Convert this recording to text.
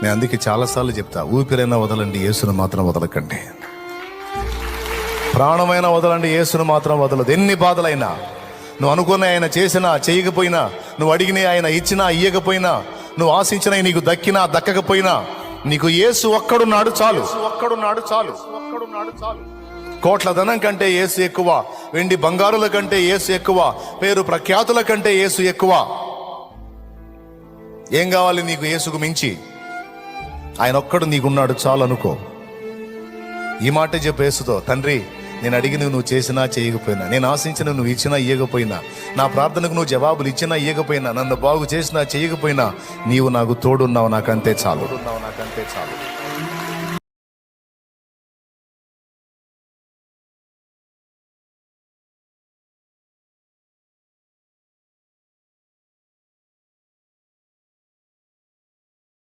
నేను అందుకే చాలాసార్లు చెప్తా, ఊపిరైనా వదలండి, యేసును మాత్రం వదలకండి. ప్రాణమైనా వదలండి, యేసును మాత్రం వదలదు. ఎన్ని బాధలైనా, నువ్వు అనుకున్న ఆయన చేసినా చేయకపోయినా, నువ్వు అడిగిన ఆయన ఇచ్చినా ఇయ్యకపోయినా, నువ్వు ఆశించిన నీకు దక్కినా దక్కకపోయినా, నీకు యేసు ఒక్కడున్నాడు చాలు. ఒక్కడున్నాడు చాలు. ఒక్కడున్నాడు చాలు. కోట్ల ధనం కంటే యేసు ఎక్కువ, వెండి బంగారుల కంటే యేసు ఎక్కువ, పేరు ప్రఖ్యాతుల కంటే యేసు ఎక్కువ. ఏం కావాలి నీకు యేసుకు మించి? ఆయన ఒక్కడు నీకున్నాడు చాలు అనుకో. ఈ మాట చెప్పు యేసుతో, తండ్రి నేను అడిగినవి నువ్వు చేసినా చేయకపోయినా, నేను ఆశించిన నువ్వు ఇచ్చినా ఇయ్యకపోయినా, నా ప్రార్థనకు నువ్వు జవాబులు ఇచ్చినా ఇయ్యకపోయినా, నన్ను బాగు చేసినా చేయకపోయినా, నీవు నాకు తోడున్నావు, నాకంతే చాలు. నాకంతే చాలు.